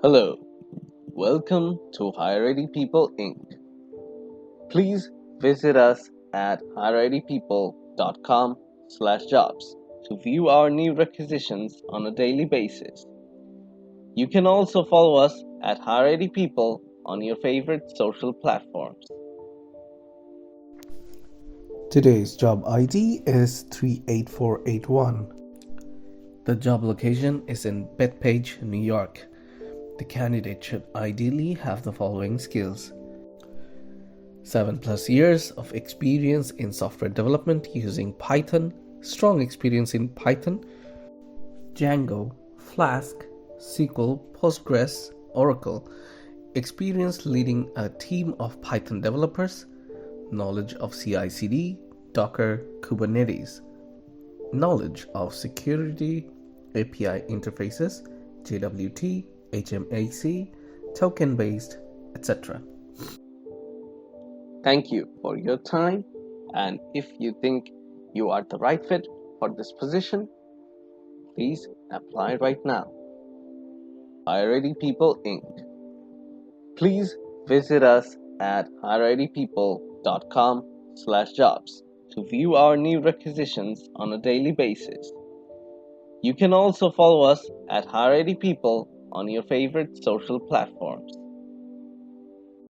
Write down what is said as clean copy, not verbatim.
Hello, welcome to Higher People Inc. Please visit us at higheritpeople.com/jobs to view our new requisitions on a daily basis. You can also follow us at Higher People on your favorite social platforms. Today's job ID is 38481. The job location is in Bethpage, New York. The candidate should ideally have the following skills: 7+ years of experience in software development using Python, strong experience in Python, Django, Flask, SQL, Postgres, Oracle, experience leading a team of Python developers, knowledge of CI/CD, Docker, Kubernetes, knowledge of security, API interfaces, JWT, HMAC, token-based, etc. Thank you for your time, and if you think you are the right fit for this position, please apply right now. Higher People Inc. Please visit us at higheritpeople.com/jobs to view our new requisitions on a daily basis. You can also follow us at Higher People on your favorite social platforms.